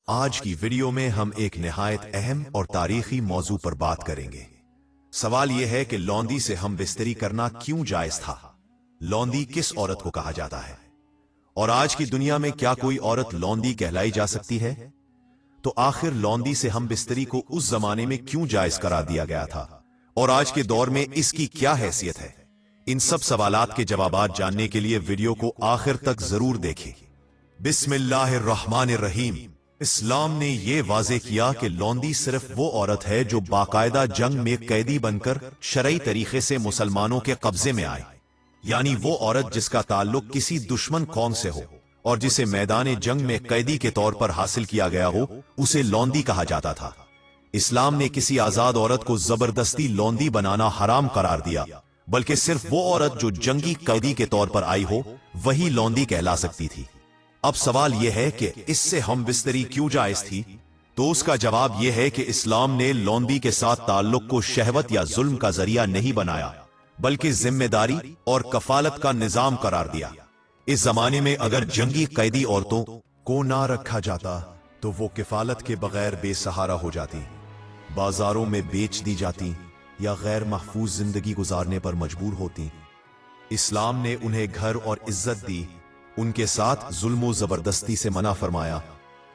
آج کی ویڈیو میں ہم ایک نہایت اہم اور تاریخی موضوع پر بات کریں گے۔ سوال یہ ہے کہ لوندی سے ہم بستری کرنا کیوں جائز تھا؟ لوندی کس عورت کو کہا جاتا ہے؟ اور آج کی دنیا میں کیا کوئی عورت لوندی کہلائی جا سکتی ہے؟ تو آخر لوندی سے ہم بستری کو اس زمانے میں کیوں جائز قرار دیا گیا تھا؟ اور آج کے دور میں اس کی کیا حیثیت ہے؟ ان سب سوالات کے جوابات جاننے کے لیے ویڈیو کو آخر تک ضرور دیکھیں۔ بسم اللہ الرحمن الرحیم۔ اسلام نے یہ واضح کیا کہ لوندی صرف وہ عورت ہے جو باقاعدہ جنگ میں قیدی بن کر شرعی طریقے سے مسلمانوں کے قبضے میں آئے، یعنی وہ عورت جس کا تعلق کسی دشمن قوم سے ہو اور جسے میدان جنگ میں قیدی کے طور پر حاصل کیا گیا ہو، اسے لوندی کہا جاتا تھا۔ اسلام نے کسی آزاد عورت کو زبردستی لوندی بنانا حرام قرار دیا، بلکہ صرف وہ عورت جو جنگی قیدی کے طور پر آئی ہو وہی لوندی کہلا سکتی تھی۔ اب سوال یہ ہے کہ اس سے ہم بستری کیوں جائز تھی؟ تو اس کا جواب یہ ہے کہ اسلام نے لوندی کے ساتھ تعلق کو شہوت یا ظلم کا ذریعہ نہیں بنایا، بلکہ ذمہ داری اور کفالت کا نظام قرار دیا۔ اس زمانے میں اگر جنگی قیدی عورتوں کو نہ رکھا جاتا تو وہ کفالت کے بغیر بے سہارا ہو جاتی، بازاروں میں بیچ دی جاتی یا غیر محفوظ زندگی گزارنے پر مجبور ہوتی۔ اسلام نے انہیں گھر اور عزت دی، ان کے ساتھ ظلم و زبردستی سے منع فرمایا،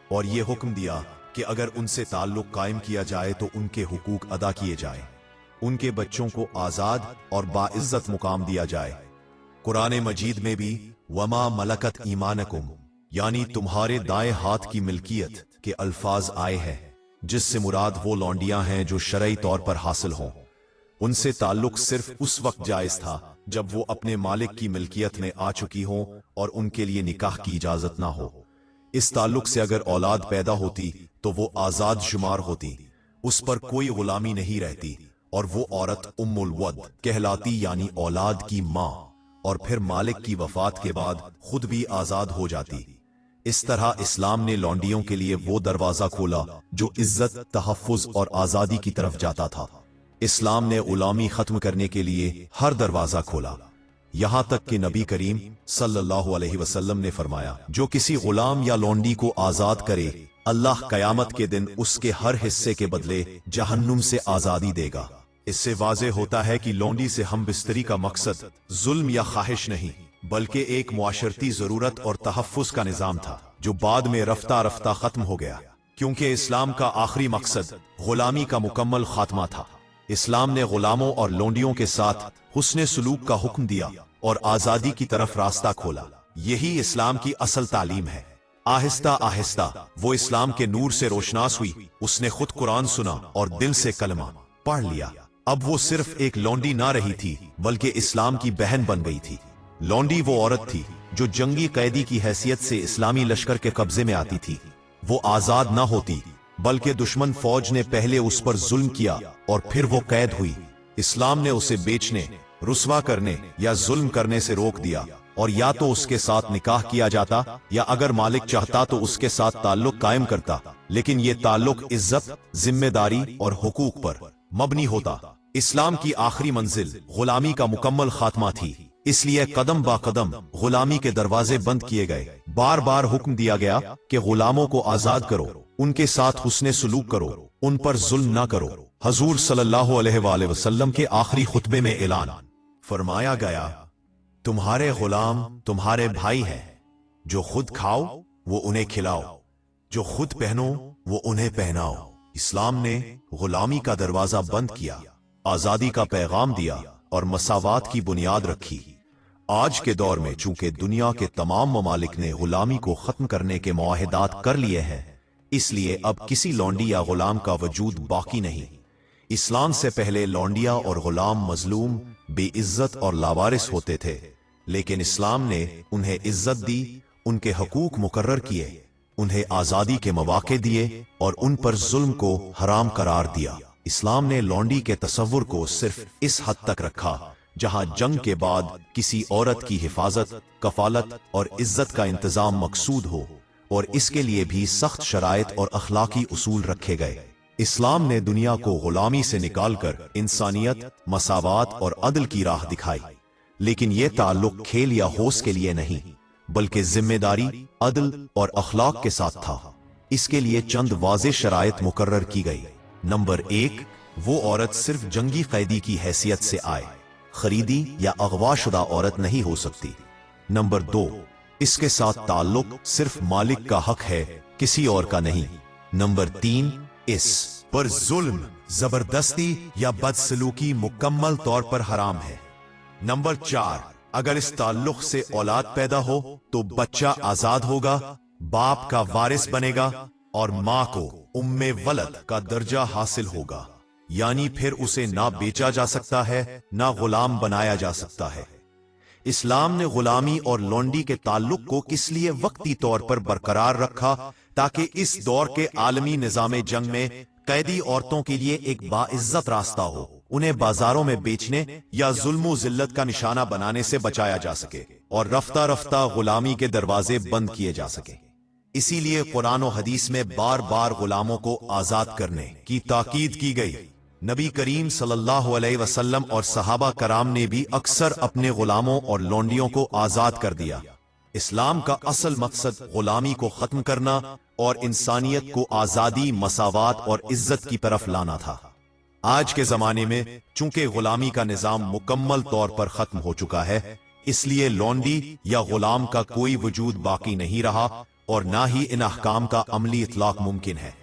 اور یہ حکم دیا کہ اگر ان سے تعلق قائم کیا جائے تو ان کے حقوق ادا کیے جائیں، ان کے بچوں کو آزاد اور باعزت مقام دیا جائے۔ قرآن مجید میں بھی وما ملکت ایمانکم، یعنی تمہارے دائیں ہاتھ کی ملکیت کے الفاظ آئے ہیں، جس سے مراد وہ لونڈیاں ہیں جو شرعی طور پر حاصل ہوں۔ ان سے تعلق صرف اس وقت جائز تھا جب وہ اپنے مالک کی ملکیت میں آ چکی ہوں اور ان کے لیے نکاح کی اجازت نہ ہو۔ اس تعلق سے اگر اولاد پیدا ہوتی تو وہ آزاد شمار ہوتی، اس پر کوئی غلامی نہیں رہتی، اور وہ عورت ام الود کہلاتی، یعنی اولاد کی ماں، اور پھر مالک کی وفات کے بعد خود بھی آزاد ہو جاتی۔ اس طرح اسلام نے لونڈیوں کے لیے وہ دروازہ کھولا جو عزت، تحفظ اور آزادی کی طرف جاتا تھا۔ اسلام نے غلامی ختم کرنے کے لیے ہر دروازہ کھولا، یہاں تک کہ نبی کریم صلی اللہ علیہ وسلم نے فرمایا، جو کسی غلام یا لونڈی کو آزاد کرے، اللہ قیامت کے دن اس کے ہر حصے کے بدلے جہنم سے آزادی دے گا۔ اس سے واضح ہوتا ہے کہ لونڈی سے ہم بستری کا مقصد ظلم یا خواہش نہیں، بلکہ ایک معاشرتی ضرورت اور تحفظ کا نظام تھا، جو بعد میں رفتہ رفتہ ختم ہو گیا، کیونکہ اسلام کا آخری مقصد غلامی کا مکمل خاتمہ تھا۔ اسلام نے غلاموں اور لونڈیوں کے ساتھ حسن سلوک کا حکم دیا اور آزادی کی طرف راستہ کھولا۔ یہی اسلام کی اصل تعلیم ہے۔ آہستہ آہستہ وہ اسلام کے نور سے روشناس ہوئی، اس نے خود قرآن سنا اور دل سے کلمہ پڑھ لیا۔ اب وہ صرف ایک لونڈی نہ رہی تھی، بلکہ اسلام کی بہن بن گئی تھی۔ لونڈی وہ عورت تھی جو جنگی قیدی کی حیثیت سے اسلامی لشکر کے قبضے میں آتی تھی۔ وہ آزاد نہ ہوتی، بلکہ دشمن فوج نے پہلے اس پر ظلم کیا اور پھر وہ قید ہوئی۔ اسلام نے اسے بیچنے، رسوا کرنے یا ظلم کرنے سے روک دیا، اور یا تو اس کے ساتھ نکاح کیا جاتا یا اگر مالک چاہتا تو اس کے ساتھ تعلق قائم کرتا، لیکن یہ تعلق عزت، ذمہ داری اور حقوق پر مبنی ہوتا۔ اسلام کی آخری منزل غلامی کا مکمل خاتمہ تھی، اس لیے قدم با قدم غلامی کے دروازے بند کیے گئے۔ بار بار حکم دیا گیا کہ غلاموں کو آزاد کرو، ان کے ساتھ حسن سلوک کرو، ان پر ظلم نہ کرو۔ حضور صلی اللہ علیہ وآلہ وسلم کے آخری خطبے میں اعلان فرمایا گیا، تمہارے غلام تمہارے بھائی ہیں، جو خود کھاؤ وہ انہیں کھلاؤ، جو خود پہنو وہ انہیں پہناؤ۔ اسلام نے غلامی کا دروازہ بند کیا، آزادی کا پیغام دیا اور مساوات کی بنیاد رکھی۔ آج کے دور میں چونکہ دنیا کے تمام ممالک نے غلامی کو ختم کرنے کے معاہدات کر لیے ہیں، اس لیے اب کسی لونڈی یا غلام کا وجود باقی نہیں۔ اسلام سے پہلے لونڈیاں اور غلام مظلوم، بے عزت اور لاوارث ہوتے تھے، لیکن اسلام نے انہیں عزت دی، ان کے حقوق مقرر کیے، انہیں آزادی کے مواقع دیے اور ان پر ظلم کو حرام قرار دیا۔ اسلام نے لونڈی کے تصور کو صرف اس حد تک رکھا جہاں جنگ کے بعد کسی عورت کی حفاظت، کفالت اور عزت کا انتظام مقصود ہو، اور اس کے لیے بھی سخت شرائط اور اخلاقی اصول رکھے گئے۔ اسلام نے دنیا کو غلامی سے نکال کر انسانیت، مساوات اور عدل کی راہ دکھائی، لیکن یہ تعلق کھیل یا ہوس کے لیے نہیں، بلکہ ذمہ داری، عدل اور اخلاق کے ساتھ تھا۔ इसके लिए चंद वाज़ेह शराइत मुकर्रर की गई। नंबर 1, वो औरत सिर्फ जंगी कैदी की हैसियत से आए, खरीदी या अगवाशुदा औरत नहीं हो सकती। नंबर 2, इसके साथ ताल्लुक सिर्फ मालिक का हक है, किसी और का नहीं। नंबर 3, इस पर जुल्म, जबरदस्ती या बदसलूकी मुकम्मल तौर पर हराम है। नंबर 4, अगर इस ताल्लुक से औलाद पैदा हो तो बच्चा आजाद होगा, बाप का वारिस बनेगा और मां को उम्मे वलद का दर्जा हासिल होगा, यानी फिर उसे ना बेचा जा सकता है ना गुलाम बनाया जा सकता है। इस्लाम ने गुलामी और लौंडी के ताल्लुक को इसलिए वक्ती तौर पर बरकरार रखा ताकि इस दौर के आलमी निजाम जंग में कैदी औरतों के लिए एक बाइज्जत रास्ता हो, उन्हें बाजारों में बेचने या जुल्म जिल्लत का निशाना बनाने से बचाया जा सके और रफ्ता रफ्ता गुलामी के दरवाजे बंद किए जा सके। इसीलिए कुरान और हदीस में बार बार गुलामों को आजाद करने की ताकीद की गई। नबी करीम सल्लल्लाहु अलैहि वसल्लम और सहाबा कराम ने भी अक्सर अपने गुलामों और लौंडियों को आजाद कर दिया। इस्लाम का असल मकसद गुलामी को खत्म करना और इंसानियत को आजादी, मसावात और इज्जत की तरफ लाना था। आज के जमाने में चूंकि गुलामी का निजाम मुकम्मल तौर पर खत्म हो चुका है, इसलिए लौंडी या गुलाम का कोई वजूद बाकी नहीं रहा और ना ही इन अहकाम का अमली इतलाक मुमकिन है।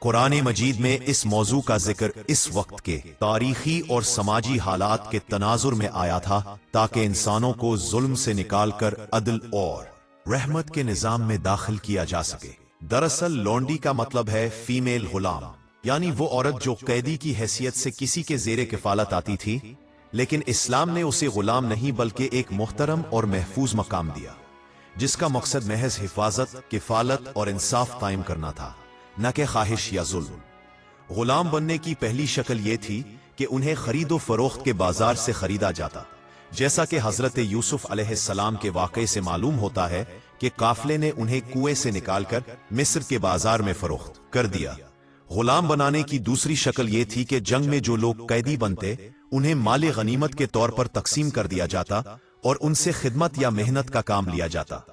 कुरान मजीद में इस मौजू का जिक्र इस वक्त के तारीखी और समाजी हालात के तनाजुर में आया था ताकि इंसानों को जुल्म से निकालकर अदल और रहमत के निजाम में दाखिल किया जा सके। दरअसल लौंडी का मतलब है फीमेल गुलाम, यानी वो औरत जो कैदी की हैसियत से किसी के जेरे किफालत आती थी, लेकिन इस्लाम ने उसे गुलाम नहीं बल्कि एक मुहतरम और महफूज मकाम दिया, जिसका मकसद महज हिफाजत, किफालत और इंसाफ कायम करना था, न कि ख्वाहिश या जुल्म। गुलाम बनने की पहली शक्ल यह थी कि उन्हें खरीदो फरोख्त के बाजार से खरीदा जाता, जैसा कि हजरत यूसुफ अलैहिस्सलाम के वाक़े से मालूम होता है कि काफले ने उन्हें कुएं से निकालकर मिस्र के बाजार में फरोख्त कर दिया। गुलाम बनाने की दूसरी शक्ल यह थी कि जंग में जो लोग कैदी बनते उन्हें माले गनीमत के तौर पर तकसीम कर दिया जाता और उनसे खिदमत या मेहनत का काम लिया जाता।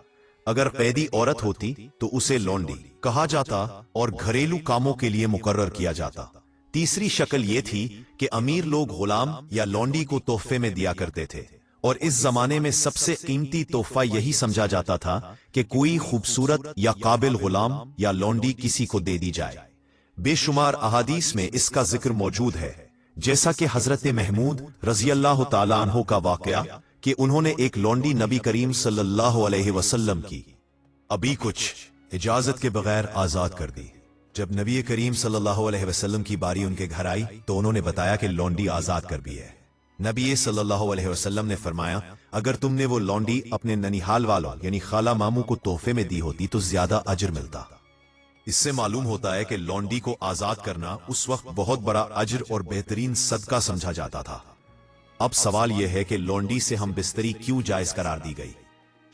अगर कैदी औरत होती तो उसे लौंडी कहा जाता और घरेलू कामों के लिए मुकर्रर किया जाता। तीसरी शक्ल यह थी कि अमीर लोग गुलाम या लौंडी को तोहफे में दिया करते थे और इस जमाने में सबसे कीमती तोहफा यही समझा जाता था कि कोई खूबसूरत या काबिल गुलाम या लौंडी किसी को दे दी जाए। बेशुमार अहादीस में इसका जिक्र मौजूद है, जैसा कि हजरत महमूद रजी अल्लाह तआला अन्हु का वाकया कि उन्होंने एक लौंडी नबी करीम सल्लल्लाहु अलैहि वसल्लम की अभी कुछ इजाजत के बगैर आजाद कर दी। जब नबी करीम सल्लल्लाहु अलैहि वसल्लम की बारी उनके घर आई तो उन्होंने बताया कि लौंडी आजाद कर दी है। नबी सल्लल्लाहु अलैहि वसल्लम ने फरमाया, अगर तुमने वो लौंडी अपने ननिहाल वालों यानी खाला मामू को तोहफे में दी होती तो ज्यादा अजर मिलता। इससे मालूम होता है कि लौंडी को आजाद करना उस वक्त बहुत बड़ा अजर और बेहतरीन सदका समझा जाता था। अब सवाल यह है कि लौंडी से हम बिस्तरी क्यों जायज करार दी गई?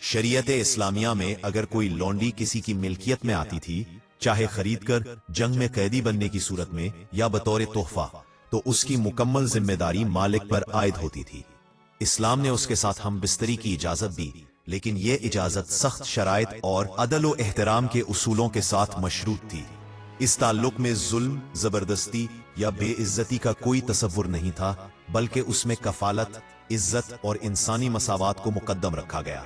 शरीयत इस्लामिया में अगर कोई लौंडी किसी की मिल्कियत में आती थी, चाहे खरीद कर जंग में कैदी बनने की सूरत में या बतौर तोहफा, तो उसकी मुकम्मल जिम्मेदारी मालिक पर आयद होती थी। इस्लाम ने उसके साथ हम बिस्तरी की इजाजत दी, लेकिन यह इजाजत सख्त शराइत और अदल व एहतराम के उसूलों के साथ मशरूत थी। इस ताल्लुक में जुल्म, जबरदस्ती या बेइज्जती का कोई तसव्वुर नहीं था, बल्कि उसमें कफालत, इज्जत और इंसानी मसावात को मुकद्दम रखा गया।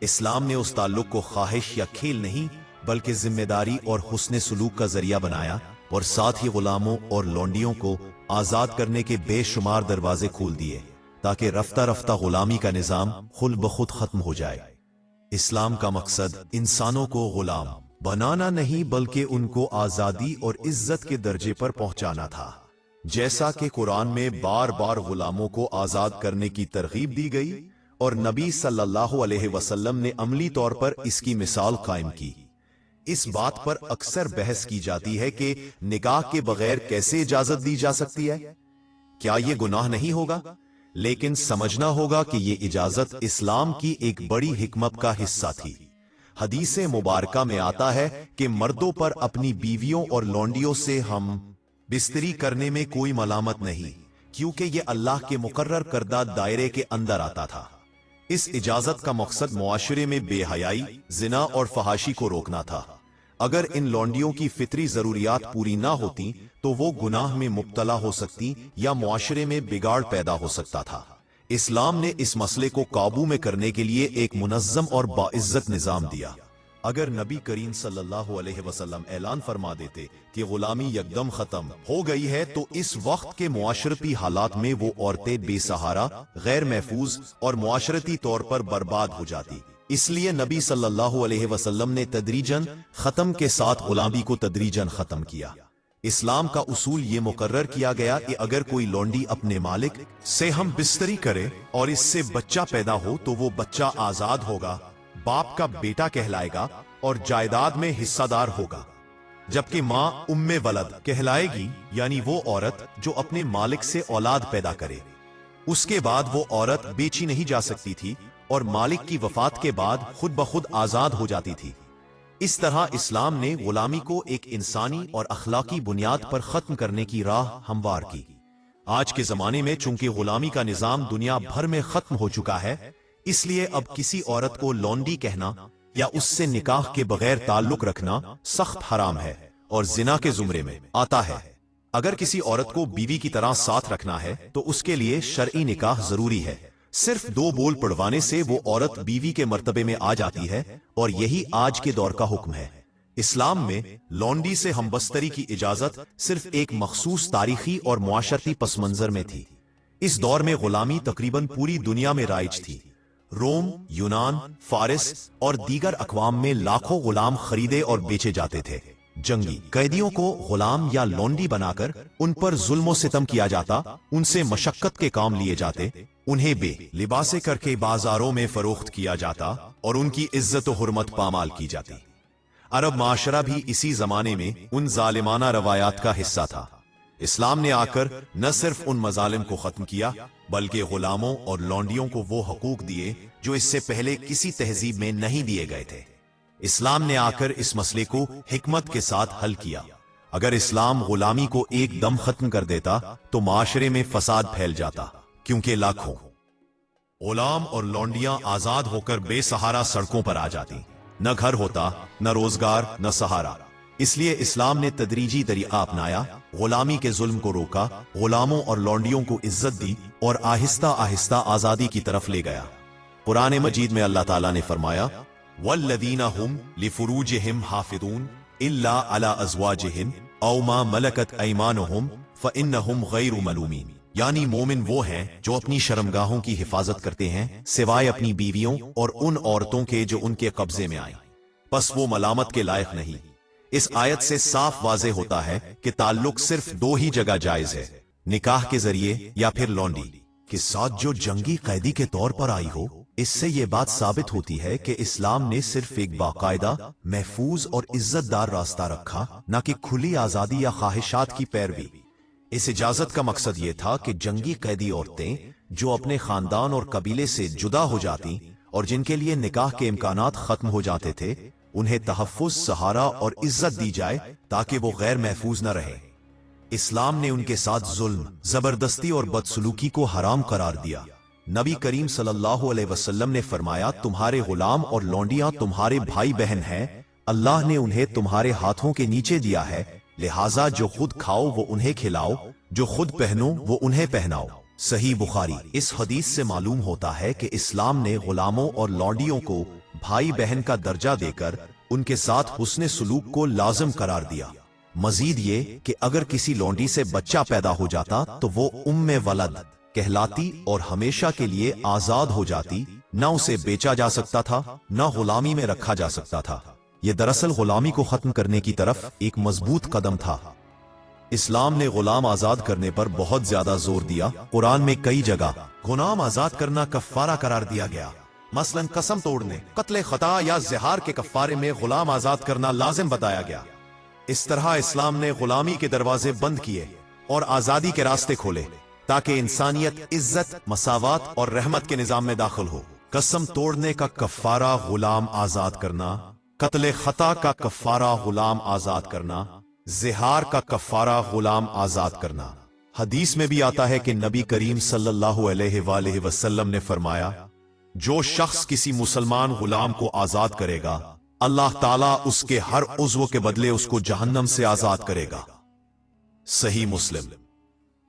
इस्लाम ने उस ताल्लुक को ख्वाहिश या खेल नहीं बल्कि जिम्मेदारी और हुस्ने सुलूक का जरिया बनाया और साथ ही गुलामों और लौंडियों को आजाद करने के बेशुमार दरवाजे खोल दिए ताकि रफ्ता रफ्ता गुलामी का निजाम खुद ब खुद खत्म हो जाए। इस्लाम का मकसद इंसानों को गुलाम बनाना नहीं बल्कि उनको आजादी और इज्जत के दर्जे पर पहुंचाना था। जैसा कि कुरान में बार बार गुलामों को आजाद करने की तरगीब दी गई और नबी सल्लल्लाहु अलैहि वसल्लम ने अमली तौर पर इसकी मिसाल कायम की। इस बात पर अक्सर बहस की जाती है कि निकाह के बगैर कैसे इजाजत दी जा सकती है, क्या यह गुनाह नहीं होगा? लेकिन समझना होगा कि यह इजाजत इस्लाम की एक बड़ी हिकमत का हिस्सा थी। हदीस मुबारका में आता है कि मर्दों पर अपनी बीवियों और लौंडियों से हम बिस्तरी करने में कोई मलामत नहीं, क्योंकि यह अल्लाह के मुकर्रर करदा दायरे के अंदर आता था। इस इजाजत का मकसद मुआशरे में बेहयाई, जिना और फहाशी को रोकना था। اگر ان لونڈیوں کی فطری ضروریات پوری نہ ہوتی تو وہ گناہ میں مبتلا ہو سکتی یا معاشرے میں بگاڑ پیدا ہو سکتا تھا۔ اسلام نے اس مسئلے کو قابو میں کرنے کے لیے ایک منظم اور باعزت نظام دیا۔ اگر نبی کریم صلی اللہ علیہ وسلم اعلان فرما دیتے کہ غلامی یکدم ختم ہو گئی ہے تو اس وقت کے معاشرتی حالات میں وہ عورتیں بے سہارا، غیر محفوظ اور معاشرتی طور پر برباد ہو جاتی۔ اس لیے نبی صلی اللہ علیہ وسلم نے تدریجاً ختم کے ساتھ غلامی کو تدریجاً ختم کیا۔ اسلام کا اصول یہ مقرر کیا گیا کہ اگر کوئی لونڈی اپنے مالک سے ہم بستری کرے اور اس سے بچہ پیدا ہو تو وہ بچہ آزاد ہوگا، باپ کا بیٹا کہلائے گا اور جائیداد میں حصہ دار ہوگا، جبکہ ماں ام ولد کہلائے گی، یعنی وہ عورت جو اپنے مالک سے اولاد پیدا کرے۔ اس کے بعد وہ عورت بیچی نہیں جا سکتی تھی اور مالک کی وفات کے بعد خود بخود آزاد ہو جاتی تھی۔ اس طرح اسلام نے غلامی کو ایک انسانی اور اخلاقی بنیاد پر ختم کرنے کی راہ ہموار کی۔ آج کے زمانے میں چونکہ غلامی کا نظام دنیا بھر میں ختم ہو چکا ہے، اس لیے اب کسی عورت کو لونڈی کہنا یا اس سے نکاح کے بغیر تعلق رکھنا سخت حرام ہے اور زنا کے زمرے میں آتا ہے۔ اگر کسی عورت کو بیوی کی طرح ساتھ رکھنا ہے تو اس کے لیے شرعی نکاح ضروری ہے۔ صرف 2 بول پڑھوانے سے وہ عورت بیوی کے مرتبے میں آ جاتی ہے اور یہی آج کے دور کا حکم ہے۔ اسلام میں لونڈی سے ہمبستری کی اجازت صرف ایک مخصوص تاریخی اور معاشرتی پس منظر میں تھی۔ اس دور میں غلامی تقریباً پوری دنیا میں رائج تھی۔ روم، یونان، فارس اور دیگر اقوام میں لاکھوں غلام خریدے اور بیچے جاتے تھے۔ جنگی قیدیوں کو غلام یا لونڈی بنا کر ان پر ظلم و ستم کیا جاتا، ان سے مشقت کے کام لیے جاتے، انہیں بے لباسے کر کے بازاروں میں فروخت کیا جاتا اور ان کی عزت و حرمت پامال کی جاتی۔ عرب معاشرہ بھی اسی زمانے میں ان ظالمانہ روایات کا حصہ تھا۔ اسلام نے آ کر نہ صرف ان مظالم کو ختم کیا بلکہ غلاموں اور لونڈیوں کو وہ حقوق دیے جو اس سے پہلے کسی تہذیب میں نہیں دیے گئے تھے۔ اسلام نے آ کر اس مسئلے کو حکمت کے ساتھ حل کیا۔ اگر اسلام غلامی کو ایک دم ختم کر دیتا تو معاشرے میں فساد پھیل جاتا، کیونکہ لاکھوں غلام اور لونڈیاں آزاد ہو کر بے سہارا سڑکوں پر آ جاتی، نہ گھر ہوتا، نہ روزگار، نہ سہارا۔ اس لیے اسلام نے تدریجی طریقہ اپنایا، غلامی کے ظلم کو روکا، غلاموں اور لونڈیوں کو عزت دی اور آہستہ آہستہ آزادی کی طرف لے گیا۔ قرآن مجید میں اللہ تعالیٰ نے فرمایا، وَالَّذِينَ هُمْ لِفُرُوجِهِمْ حَافِظُونَ إِلَّا عَلَىٰ أَزْوَاجِهِمْ أَوْ مَا مَلَكَتْ أَيْمَانُهُمْ فَإِنَّهُمْ غَيْرُ مَلُومِينَ، یعنی مومن وہ ہیں جو اپنی شرمگاہوں کی حفاظت کرتے ہیں سوائے اپنی بیویوں اور ان عورتوں کے جو ان کے قبضے میں آئیں، پس وہ ملامت کے لائق نہیں۔ اس آیت سے صاف واضح ہوتا ہے کہ تعلق صرف 2 ہی جگہ جائز ہے، نکاح کے ذریعے یا پھر لونڈی کے ساتھ جو جنگی قیدی کے طور پر آئی ہو۔ اس سے یہ بات ثابت ہوتی ہے کہ اسلام نے صرف ایک باقاعدہ، محفوظ اور عزت دار راستہ رکھا، نہ کہ کھلی آزادی یا خواہشات کی پیروی۔ اس اجازت کا مقصد یہ تھا کہ جنگی قیدی عورتیں جو اپنے خاندان اور قبیلے سے جدا ہو جاتی اور جن کے لیے نکاح کے امکانات ختم ہو جاتے تھے، انہیں تحفظ، سہارا اور عزت دی جائے تاکہ وہ غیر محفوظ نہ رہے۔ اسلام نے ان کے ساتھ ظلم، زبردستی اور بدسلوکی کو حرام قرار دیا۔ نبی کریم صلی اللہ علیہ وسلم نے فرمایا، تمہارے غلام اور لونڈیاں تمہارے بھائی بہن ہیں، اللہ نے انہیں تمہارے ہاتھوں کے نیچے دیا ہے، لہٰذا جو خود کھاؤ وہ انہیں کھلاؤ، جو خود پہنو وہ انہیں پہناؤ۔ صحیح بخاری۔ اس حدیث سے معلوم ہوتا ہے کہ اسلام نے غلاموں اور لونڈیوں کو بھائی بہن کا درجہ دے کر ان کے ساتھ حسن سلوک کو لازم قرار دیا۔ مزید یہ کہ اگر کسی لونڈی سے بچہ پیدا ہو جاتا تو وہ ام ولد کہلاتی اور ہمیشہ کے لیے آزاد ہو جاتی، نہ اسے بیچا جا سکتا تھا، نہ غلامی میں رکھا جا سکتا تھا۔ یہ دراصل غلامی کو ختم کرنے کی طرف ایک مضبوط قدم تھا۔ اسلام نے غلام آزاد کرنے پر بہت زیادہ زور دیا۔ قرآن میں کئی جگہ غلام آزاد کرنا کفارہ قرار دیا گیا، مثلا قسم توڑنے، قتل خطا یا زہار کے کفارے میں غلام آزاد کرنا لازم بتایا گیا۔ اس طرح اسلام نے غلامی کے دروازے بند کیے اور آزادی کے راستے کھولے تاکہ انسانیت، عزت، مساوات اور رحمت کے نظام میں داخل ہو۔ قسم توڑنے کا کفارہ غلام آزاد کرنا، قتل خطا کا کفارہ غلام آزاد کرنا، زہار کا کفارہ غلام آزاد کرنا۔ حدیث میں بھی آتا ہے کہ نبی کریم صلی اللہ علیہ وسلم نے فرمایا، جو شخص کسی مسلمان غلام کو آزاد کرے گا अल्लाह ताला उसके हर उज़्व के बदले उसको जहन्नम से आजाद करेगा। सही मुस्लिम।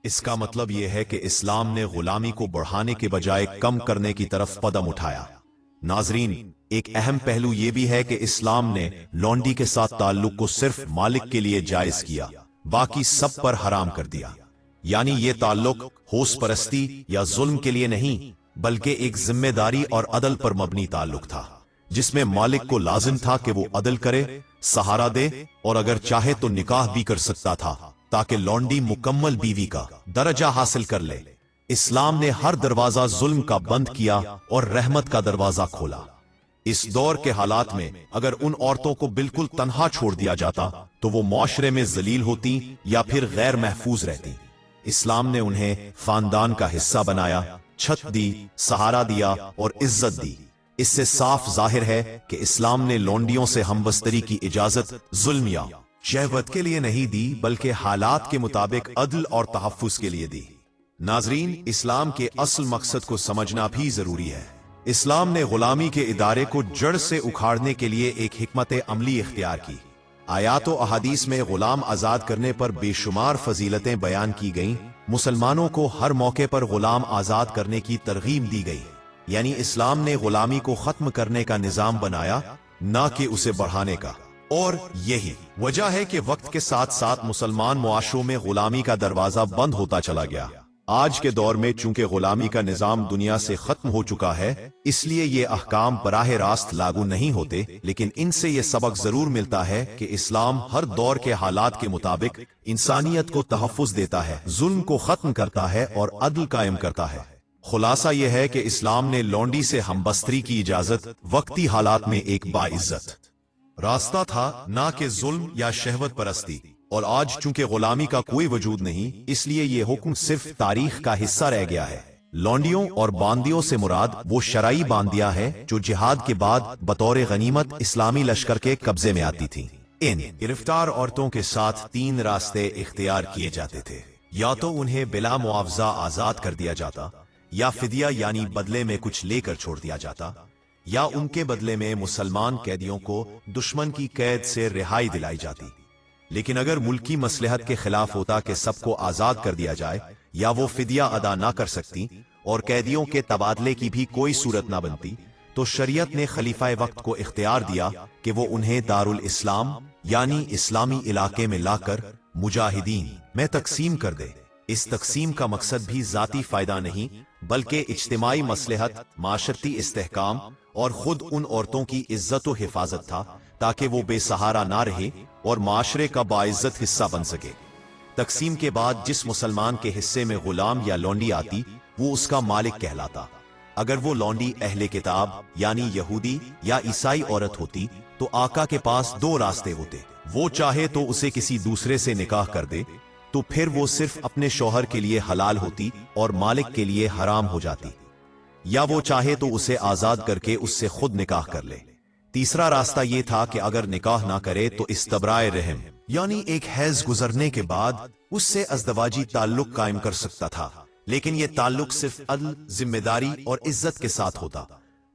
इसका मतलब यह है कि इस्लाम ने गुलामी को बढ़ाने के बजाय कम करने की तरफ कदम उठाया। नाजरीन, एक अहम पहलू यह भी है कि इस्लाम ने लौंडी के साथ ताल्लुक को सिर्फ मालिक के लिए जायज किया, बाकी सब पर हराम कर दिया। यानी ये ताल्लुक होश परस्ती या जुल्म के लिए नहीं, बल्कि एक जिम्मेदारी और अदल पर मबनी ताल्लुक था, जिसमें मालिक को लाजिम था कि वो अदल करे, सहारा दे और अगर चाहे तो निकाह भी कर सकता था ताकि लौंडी मुकम्मल बीवी का दर्जा हासिल कर ले। इस्लाम ने हर दरवाजा जुल्म का बंद किया और रहमत का दरवाजा खोला। इस दौर के हालात में अगर उन औरतों को बिल्कुल तन्हा छोड़ दिया जाता तो वो मुआशरे में जलील होती या फिर गैर महफूज रहती। इस्लाम ने उन्हें खानदान का हिस्सा बनाया, छत दी, सहारा दिया और इज्जत दी। इससे साफ जाहिर है कि इस्लाम ने लौंडियों से हमबस्तरी की इजाजत जुल्म या शहवत के लिए नहीं दी, बल्कि हालात के मुताबिक अदल और तहफ्फुज के लिए दी। नाजरीन, इस्लाम के असल मकसद को समझना भी जरूरी है। इस्लाम ने गुलामी के इदारे को जड़ से उखाड़ने के लिए एक हिकमत अमली इख्तियार की। आयात और अहादीस में गुलाम आजाद करने पर बेशुमार फजीलतें बयान की गईं। मुसलमानों को हर मौके पर गुलाम आजाद करने की तरगीब दी गई। यानी इस्लाम ने गुलामी को खत्म करने का निजाम बनाया, ना कि उसे बढ़ाने का। और यही वजह है कि वक्त के साथ साथ मुसलमान मुआशरों में गुलामी का दरवाजा बंद होता चला गया। आज के दौर में चूंकि गुलामी का निजाम दुनिया से खत्म हो चुका है, इसलिए ये अहकाम बराह रास्त लागू नहीं होते, लेकिन इनसे ये सबक जरूर मिलता है कि इस्लाम हर दौर के हालात के मुताबिक इंसानियत को तहफ्फुज देता है, जुल्म को खत्म करता है और अदल कायम करता है। खुलासा यह है कि इस्लाम ने लौंडी से हमबस्तरी की इजाजत वक्ती हालात में एक बाइज्जत रास्ता था, ना कि जुल्म या शहवत परस्ती। और आज चूंकि गुलामी का कोई वजूद नहीं, इसलिए ये हुक्म सिर्फ तारीख का हिस्सा रह गया है। लौंडियों और बांदियों से मुराद वो शराई बांदियां हैं जो जिहाद के बाद बतौर गनीमत इस्लामी लश्कर के कब्जे में आती थीं। इन गिरफ्तार औरतों के साथ 3 रास्ते इख्तियार किए जाते थे। या तो उन्हें बिला मुआवजा आजाद कर दिया जाता, या फिदिया यानी बदले में कुछ लेकर छोड़ दिया जाता, या उनके बदले में मुसलमान कैदियों को दुश्मन की कैद से रिहाई दिलाई जाती। लेकिन अगर मुल्की मसलहत के खिलाफ होता कि सबको आजाद कर दिया जाए, या वो फिदिया अदा ना कर सकती और कैदियों के तबादले की भी कोई सूरत ना बनती, तो शरीयत ने खलीफा वक्त को इख्तियार दिया कि वो उन्हें दारुल इस्लाम यानी इस्लामी इलाके में लाकर मुजाहिदीन में तकसीम कर दे। इस तकसीम का मकसद भी जाती फायदा नहीं, बल्कि इज्तिमाई मसलहत, माशरती इस्तेहकाम और खुद उन औरतों की इज्जत व हिफाजत था, ताकि वो बेसहारा ना रहे और माशरे का बाइज्जत हिस्सा बन सके। तकसीम के बाद जिस मुसलमान के हिस्से में गुलाम या लौंडी आती, वो उसका मालिक कहलाता। अगर वो लौंडी अहले किताब यानी यहूदी या ईसाई औरत होती, तो आका के पास 2 रास्ते होते। वो चाहे तो उसे किसी दूसरे से निकाह कर दे, तो फिर वो सिर्फ अपने शौहर के लिए हलाल होती और मालिक के लिए हराम हो जाती, या वो चाहे तो उसे आजाद करके उससे खुद निकाह कर ले। तीसरा रास्ता ये था कि अगर निकाह ना करे तो इस्तबराए रहम यानी एक हैज गुजरने के बाद उससे अज़दवाजी ताल्लुक कायम कर सकता था, लेकिन ये ताल्लुक सिर्फ अदल, जिम्मेदारी और इज्जत के साथ होता।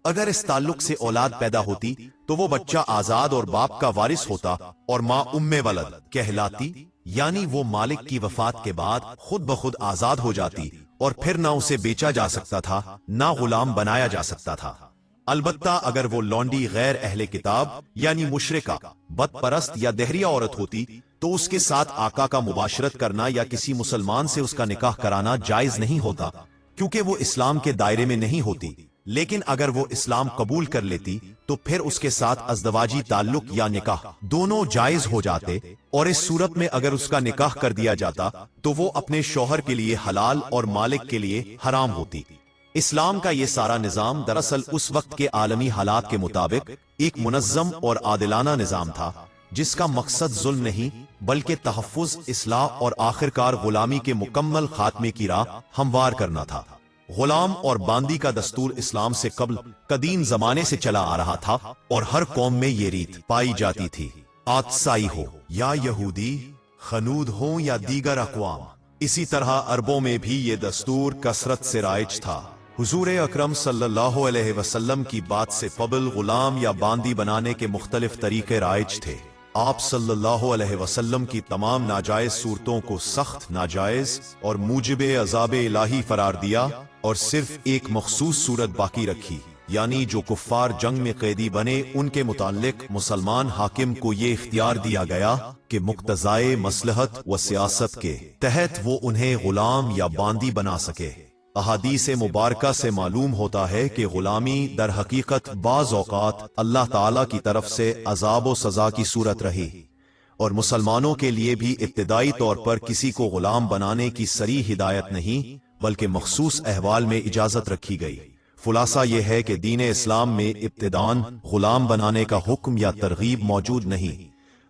अगर इस ताल्लुक से औलाद पैदा होती तो वो बच्चा आजाद और बाप का वारिस होता और माँ उम्मे वलद कहलाती, यानी वो मालिक की वफात के बाद खुद ब खुद आजाद हो जाती और फिर ना उसे बेचा जा सकता था, ना गुलाम बनाया जा सकता था। अलबत्ता अगर वो लौंडी गैर अहले किताब यानी मुशरिका, बदपरस्त या दहरिया औरत होती, तो उसके साथ आका का मुबाशरत करना या किसी मुसलमान से उसका निकाह कराना जायज नहीं होता, क्योंकि वो इस्लाम के दायरे में नहीं होती। लेकिन अगर वो इस्लाम कबूल कर लेती तो फिर उसके साथ अज़दवाजी ताल्लुक या निकाह दोनों जायज हो जाते, और इस सूरत में अगर उसका निकाह कर दिया जाता तो वो अपने शौहर के लिए हलाल और मालिक के लिए हराम होती। इस्लाम का ये सारा निजाम दरअसल उस वक्त के आलमी हालात के मुताबिक एक मुनज़्ज़म और आदिलाना निजाम था, जिसका मकसद जुल्म नहीं बल्कि तहफ्फुज, इस्लाह और आखिरकार गुलामी के मुकम्मल खात्मे की राह हमवार करना था। गुलाम और बांदी का दस्तूर इस्लाम से कबल कदीम जमाने से चला आ रहा था और हर कौम में ये रीत पाई जाती थी। आतसाई हो या यहूदी, खनूद हो या दीगर अक़वाम, इसी तरह अरबों में भी ये दस्तूर कसरत से राइज था। हुजूर अकरम सल्लल्लाहु अलैहि वसल्लम की बात से कबल गुलाम या बांदी बनाने के मुख्तलिफ तरीके राइज थे। आप सल्लल्लाहु अलैहि वसल्लम की तमाम नाजायज सूरतों को सख्त नाजायज और मूजिब अजाब इलाही करार दिया और सिर्फ एक मखसूस सूरत बाकी रखी, यानी जो कुफ्फार जंग में कैदी बने उनके मुताल्लिक मुसलमान हाकिम को ये इख्तियार दिया गया कि मुक्तज़ाए मसलहत व सियासत के तहत वो उन्हें गुलाम या बांदी बना सके। अहादीस मुबारका से मालूम होता है कि गुलामी दर हकीकत बाज़ औक़ात अल्लाह ताला की तरफ से अज़ाब व सज़ा की सूरत रही और मुसलमानों के लिए भी इब्तिदाई तौर पर किसी को गुलाम बनाने की सरी हिदायत नहीं बल्कि मखसूस अहवाल में इजाज़त रखी गई। खुलासा यह है कि दीन इस्लाम में इब्तिदान गुलाम बनाने का हुक्म या तरगीब मौजूद नहीं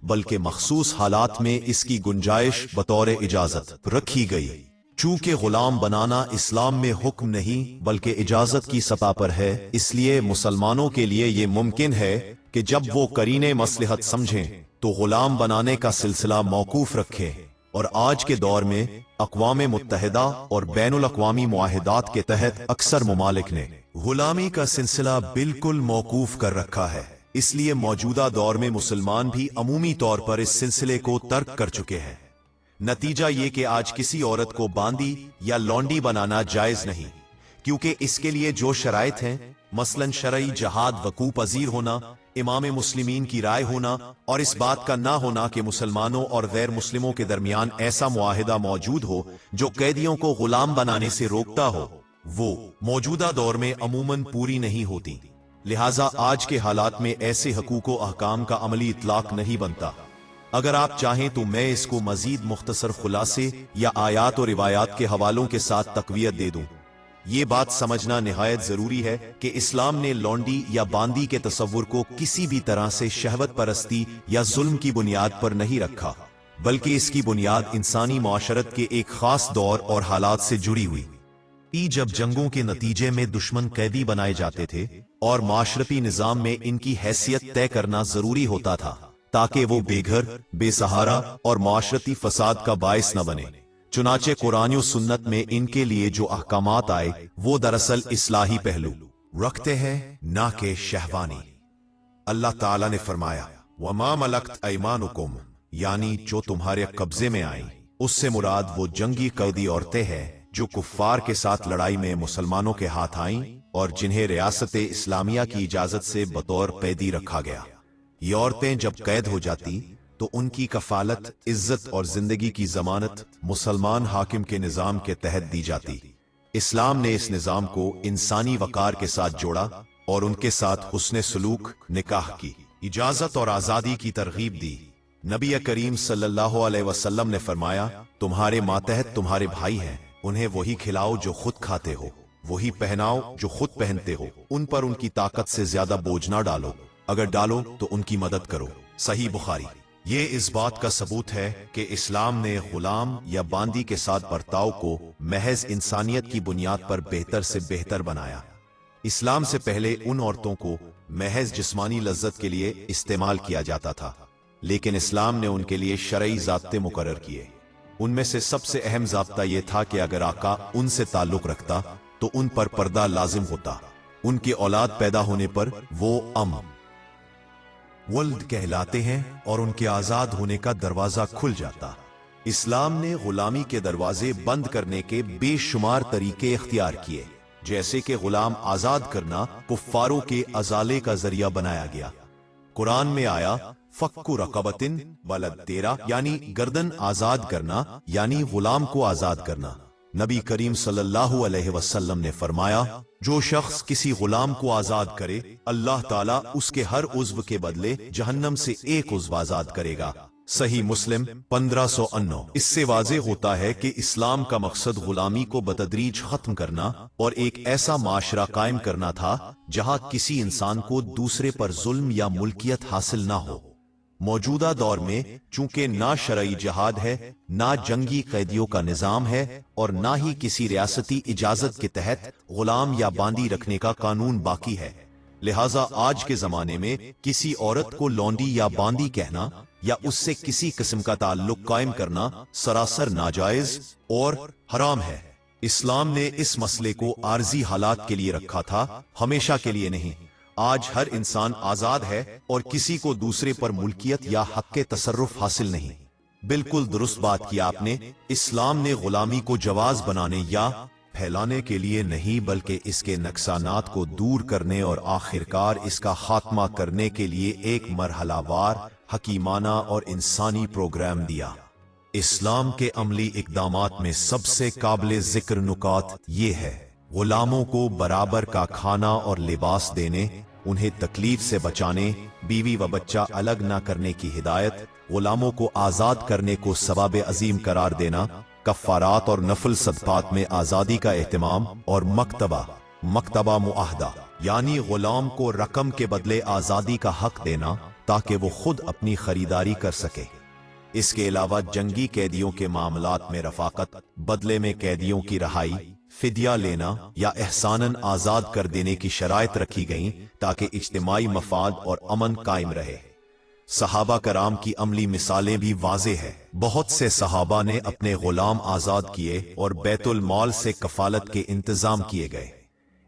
बल्कि मखसूस हालात में इसकी गुंजाइश बतौर इजाज़त रखी गई। चूंकि गुलाम बनाना इस्लाम में हुक्म नहीं बल्कि इजाजत की सतह पर है, इसलिए मुसलमानों के लिए ये मुमकिन है कि जब वो करीने मसलहत समझें तो गुलाम बनाने का सिलसिला मौकूफ रखें। और आज के दौर में अक़वाम मुत्तहिदा और बैनुल अक़वामी मुआहिदात के तहत अक्सर ममालिक ने गुलामी का सिलसिला बिल्कुल मौकूफ कर रखा है। इसलिए मौजूदा दौर में मुसलमान भी अमूमी तौर पर इस सिलसिले को तर्क कर चुके हैं। नतीजा ये कि आज किसी औरत को बांदी या लौंडी बनाना जायज नहीं, क्योंकि इसके लिए जो शराइत हैं, मसलन शरई जहाद वकू पजीर होना, इमाम मुस्लिमीन की राय होना और इस बात का ना होना कि मुसलमानों और गैर मुस्लिमों के दरमियान ऐसा मुआहिदा मौजूद हो जो कैदियों को गुलाम बनाने से रोकता हो, वो मौजूदा दौर में अमूमन पूरी नहीं होती। लिहाजा आज के हालात में ऐसे हकूक़ व अहकाम का अमली इतलाक नहीं बनता। अगर आप चाहें तो मैं इसको मजीद मुख्तसर खुलासे या आयात और रिवायात के हवालों के साथ तक़वियत दे दूं। ये बात समझना निहायत जरूरी है कि इस्लाम ने लौंडी या बांदी के तसव्वुर को किसी भी तरह से शहवत परस्ती या जुल्म की बुनियाद पर नहीं रखा, बल्कि इसकी बुनियाद इंसानी माशरत के एक खास दौर और हालात से जुड़ी हुई। जब जंगों के नतीजे में दुश्मन कैदी बनाए जाते थे और माशरती निज़ाम में इनकी हैसियत तय करना जरूरी होता था ताकि वो बेघर, बेसहारा और माशरती फसाद का बायस न बने। चुनाचे कुरान व सुन्नत में इनके लिए जो अहकामात आए वो दरअसल इस्लाही पहलू रखते हैं, ना के शहवानी। अल्लाह ताला ने फरमाया, वमा मलकत ऐमानुकुम, यानी जो तुम्हारे कब्जे में आई। उससे मुराद वो जंगी कैदी औरतें हैं जो कुफ्फार के साथ लड़ाई में मुसलमानों के हाथ आईं और जिन्हें रियासत इस्लामिया की इजाजत से बतौर कैदी रखा गया। ये औरतें जब कैद हो जाती तो उनकी कफालत, इज्जत और जिंदगी की जमानत मुसलमान हाकिम के निजाम के तहत दी जाती। इस्लाम ने इस निजाम को इंसानी वकार के साथ जोड़ा और उनके साथ हुस्ने सुलूक, निकाह की इजाजत और आजादी की तरगीब दी। नबी करीम सल्लल्लाहु अलैहि वसल्लम ने फरमाया, तुम्हारे मातहत तुम्हारे भाई हैं, उन्हें वही खिलाओ जो खुद खाते हो, वही पहनाओ जो खुद पहनते हो, उन पर उनकी ताकत से ज्यादा बोझ ना डालो, अगर डालो तो उनकी मदद करो। सही बुखारी। ये इस बात का सबूत है कि इस्लाम ने गुलाम या बांदी के साथ बर्ताव को महज इंसानियत की बुनियाद पर बेहतर से बेहतर बनाया। इस्लाम से पहले उन औरतों को महज जिस्मानी लज्जत के लिए इस्तेमाल किया जाता था, लेकिन इस्लाम ने उनके लिए शरई ज़ाब्ते मुकर्रर किए। उनमें से सबसे अहम ज़ाब्ता यह था कि अगर आका उनसे ताल्लुक रखता तो उन पर पर्दा लाजिम होता। उनकी औलाद पैदा होने पर वो वल्द कहलाते हैं और उनके आजाद होने का दरवाजा खुल जाता। इस्लाम ने गुलामी के दरवाजे बंद करने के बेशुमार तरीके इख्तियार किए, जैसे कि गुलाम आजाद करना कुफ्फारों के अजाले का जरिया बनाया गया। कुरान में आया, फक्कु रकबतिन वलद तेरा, यानी गर्दन आजाद करना, यानी गुलाम को आजाद करना। नबी करीम सल्लल्लाहु अलैहि वसल्लम ने फरमाया, जो शख्स किसी गुलाम को आजाद करे, अल्लाह ताला उसके हर उज्व के बदले जहन्नम से एक उज्व आजाद करेगा। सही मुस्लिम 1509। इससे वाज़ेह होता है कि इस्लाम का मकसद गुलामी को बतदरीज खत्म करना और एक ऐसा माशरा कायम करना था जहां किसी इंसान को दूसरे पर जुल्म या मुल्कियत हासिल ना हो। मौजूदा दौर में चूंकि ना शरई जहाद है, ना जंगी कैदियों का निजाम है और ना ही किसी रियासती इजाजत के तहत गुलाम या बांदी रखने का कानून बाकी है, लिहाजा आज के जमाने में किसी औरत को लौंडी या बांदी कहना या उससे किसी किस्म का ताल्लुक कायम करना सरासर नाजायज और हराम है। اسلام نے اس مسئلے کو عارضی حالات کے لیے رکھا تھا، ہمیشہ کے لیے نہیں۔ آج ہر انسان آزاد ہے اور کسی کو دوسرے پر ملکیت یا حق کے تصرف حاصل نہیں۔ بالکل درست بات کی آپ نے۔ اسلام نے غلامی کو جواز بنانے یا پھیلانے کے لیے نہیں بلکہ اس کے نقصانات کو دور کرنے اور آخرکار اس کا خاتمہ کرنے کے لیے ایک مرحلہ وار، حکیمانہ اور انسانی پروگرام دیا۔ اسلام کے عملی اقدامات میں سب سے قابل ذکر نکات یہ ہے: غلاموں کو برابر کا کھانا اور لباس دینے، انہیں تکلیف سے بچانے، بیوی و بچہ الگ نہ کرنے کی ہدایت، غلاموں کو آزاد کرنے کو ثواب عظیم قرار دینا، کفارات اور نفل صدقات میں آزادی کا اہتمام، اور مکتبہ معاہدہ یعنی غلام کو رقم کے بدلے آزادی کا حق دینا تاکہ وہ خود اپنی خریداری کر سکے۔ اس کے علاوہ جنگی قیدیوں کے معاملات میں رفاقت، بدلے میں قیدیوں کی رہائی، فدیہ لینا یا احساناً آزاد کر دینے کی شرائط رکھی گئیں تاکہ اجتماعی مفاد اور امن قائم رہے۔ صحابہ کرام کی عملی مثالیں بھی واضح ہیں۔ بہت سے صحابہ نے اپنے غلام آزاد کیے اور بیت المال سے کفالت کے انتظام کیے گئے۔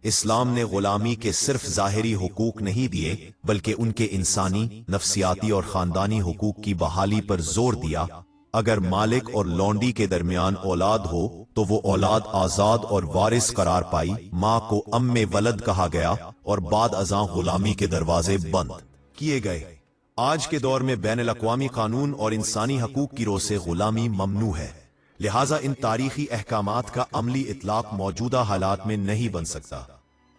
اسلام نے غلامی کے صرف ظاہری حقوق نہیں دیے بلکہ ان کے انسانی، نفسیاتی اور خاندانی حقوق کی بحالی پر زور دیا۔ اگر مالک اور لونڈی کے درمیان اولاد ہو تو وہ اولاد آزاد اور وارث قرار پائی۔ ماں کو ام ولد کہا گیا اور بعد ازاں غلامی کے دروازے بند کیے گئے۔ آج کے دور میں بین الاقوامی قانون اور انسانی حقوق کی روح سے غلامی ممنوع ہے، لہٰذا ان تاریخی احکامات کا عملی اطلاق موجودہ حالات میں نہیں بن سکتا،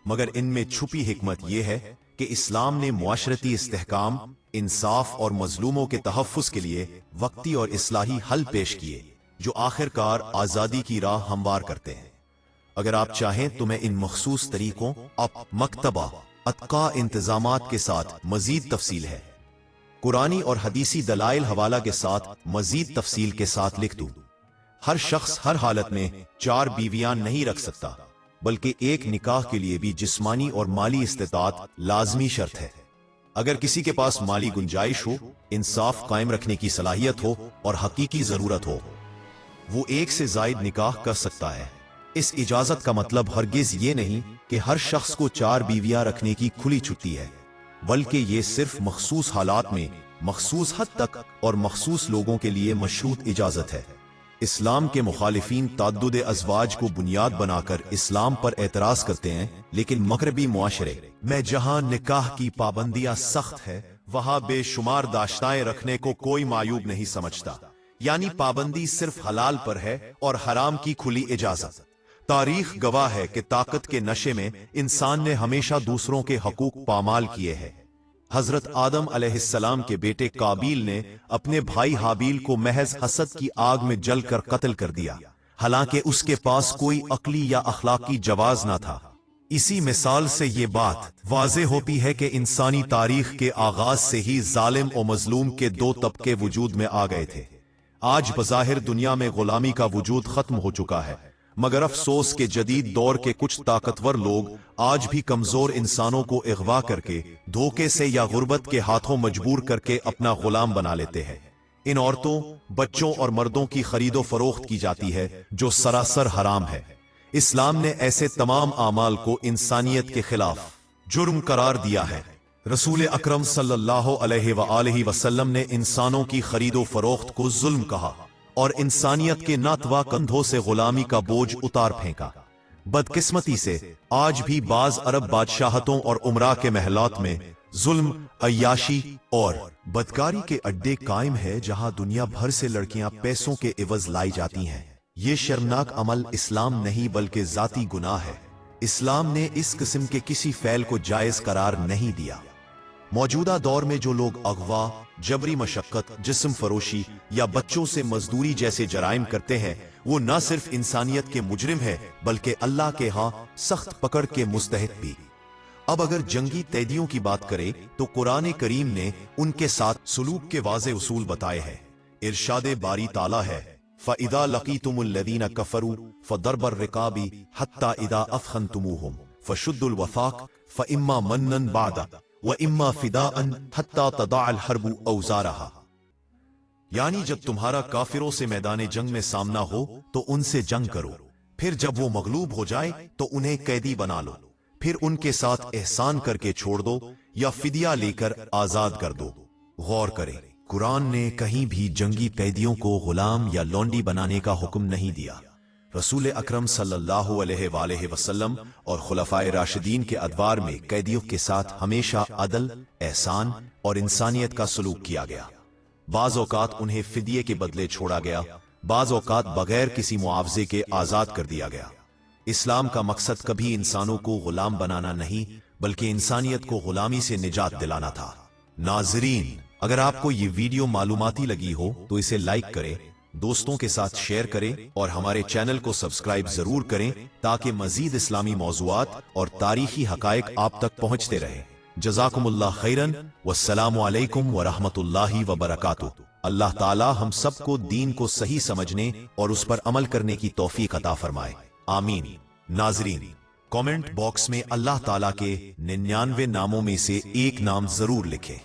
مگر ان میں چھپی حکمت یہ ہے کہ اسلام نے معاشرتی استحکام، انصاف اور مظلوموں کے تحفظ کے لیے وقتی اور اصلاحی حل پیش کیے جو آخرکار آزادی کی راہ ہموار کرتے ہیں۔ اگر آپ چاہیں تو میں ان مخصوص طریقوں مکتبہ اتقا انتظامات کے ساتھ مزید تفصیل ہے، قرآنی اور حدیثی دلائل حوالہ کے ساتھ مزید تفصیل کے ساتھ لکھ دوں۔ ہر شخص ہر حالت میں 4 بیویاں نہیں رکھ سکتا، بلکہ ایک نکاح کے لیے بھی جسمانی اور مالی استطاعت لازمی شرط ہے۔ اگر کسی کے پاس مالی گنجائش ہو، انصاف قائم رکھنے کی صلاحیت ہو اور حقیقی ضرورت ہو، وہ 1 سے زائد نکاح کر سکتا ہے۔ اس اجازت کا مطلب ہرگز یہ نہیں کہ ہر شخص کو 4 بیویاں رکھنے کی کھلی چھٹی ہے، بلکہ یہ صرف مخصوص حالات میں، مخصوص حد تک اور مخصوص لوگوں کے لیے مشروط اجازت ہے۔ اسلام کے مخالفین تعدد ازواج کو بنیاد بنا کر اسلام پر اعتراض کرتے ہیں، لیکن مغربی معاشرے میں جہاں نکاح کی پابندیاں سخت ہے، وہاں بے شمار داشتائیں رکھنے کو کوئی معیوب نہیں سمجھتا، یعنی پابندی صرف حلال پر ہے اور حرام کی کھلی اجازت۔ تاریخ گواہ ہے کہ طاقت کے نشے میں انسان نے ہمیشہ دوسروں کے حقوق پامال کیے ہیں۔ حضرت آدم علیہ السلام کے بیٹے قابیل نے اپنے بھائی حابیل کو محض حسد کی آگ میں جل کر قتل کر دیا، حالانکہ اس کے پاس کوئی عقلی یا اخلاقی جواز نہ تھا۔ اسی مثال سے یہ بات واضح ہوتی ہے کہ انسانی تاریخ کے آغاز سے ہی ظالم و مظلوم کے 2 طبقے وجود میں آ گئے تھے۔ آج بظاہر دنیا میں غلامی کا وجود ختم ہو چکا ہے، مگر افسوس کے جدید دور کے کچھ طاقتور لوگ آج بھی کمزور انسانوں کو اغوا کر کے، دھوکے سے یا غربت کے ہاتھوں مجبور کر کے اپنا غلام بنا لیتے ہیں۔ ان عورتوں، بچوں اور مردوں کی خرید و فروخت کی جاتی ہے جو سراسر حرام ہے۔ اسلام نے ایسے تمام اعمال کو انسانیت کے خلاف جرم قرار دیا ہے۔ رسول اکرم صلی اللہ علیہ وآلہ وسلم نے انسانوں کی خرید و فروخت کو ظلم کہا اور انسانیت کے ناتواں کندھوں سے غلامی کا بوجھ اتار پھینکا۔ بدقسمتی سے آج بھی بعض عرب بادشاہتوں اور امراء کے محلات میں ظلم، عیاشی اور بدکاری کے اڈے قائم ہے، جہاں دنیا بھر سے لڑکیاں پیسوں کے عوض لائی جاتی ہیں۔ یہ شرمناک عمل اسلام نہیں بلکہ ذاتی گناہ ہے۔ اسلام نے اس قسم کے کسی فعل کو جائز قرار نہیں دیا۔ موجودہ دور میں جو لوگ اغوا، جبری مشقت، جسم فروشی یا بچوں سے مزدوری جیسے جرائم کرتے ہیں، وہ نہ صرف انسانیت کے مجرم ہیں بلکہ اللہ کے ہاں سخت پکڑ کے مستحق بھی۔ اب اگر جنگی قیدیوں کی بات کریں تو قرآن کریم نے ان کے ساتھ سلوک کے واضح اصول بتائے ہیں۔ ارشاد باری تعالیٰ ہے: فَإِذَا لَقِيتُمُ الَّذِينَ كَفَرُوا فَضَرْبَ الرِّقَابِ حَتَّى إِذَا أَثْخَنْتُمُوهُمْ فَشُدُّوا الْوَثَاقَ فَإِمَّا مَنًّا بَعْدَ وَإِمَّا فِدَاءً حَتَّى تَضَعَ الْحَرْبُ أَوْزَارَهَا، یعنی جب تمہارا کافروں سے میدان جنگ میں سامنا ہو تو ان سے جنگ کرو، फिर जब वो मगलूब हो जाए तो उन्हें कैदी बना लो, फिर उनके साथ एहसान करके छोड़ दो या फिदिया लेकर आजाद कर दो। गौर करें, कुरान ने कहीं भी जंगी कैदियों को गुलाम या लौंडी बनाने का हुक्म नहीं दिया। रसूल अकरम सल्लल्लाहु अलैहि वसल्लम और खुलफाए राशिदीन के अदवार में कैदियों के साथ हमेशा अदल, एहसान और इंसानियत का सलूक किया गया। बाज़ औक़ात उन्हें फिदिये के बदले छोड़ा गया, बाज़ औक़ात बगैर किसी मुआवजे के आज़ाद कर दिया गया। इस्लाम का मकसद कभी इंसानों को गुलाम बनाना नहीं, बल्कि इंसानियत को गुलामी से निजात दिलाना था। नाज़रीन, अगर आपको ये वीडियो मालूमाती लगी हो तो इसे लाइक करें, दोस्तों के साथ शेयर करें और हमारे चैनल को सब्सक्राइब जरूर करें ताकि मजीद इस्लामी मौज़ूआत और तारीखी हकायक आप तक पहुंचते रहें। जज़ाकुमुल्लाह खैरन, वस्सलामु अलैकुम व रहमतुल्लाहि व बरकातुहू। अल्लाह ताला हम सबको दीन को सही समझने और उस पर अमल करने की तौफीक अता फरमाए, आमीन। नाज़रीन, कमेंट बॉक्स में अल्लाह ताला के 99 नामों में से एक नाम जरूर लिखें।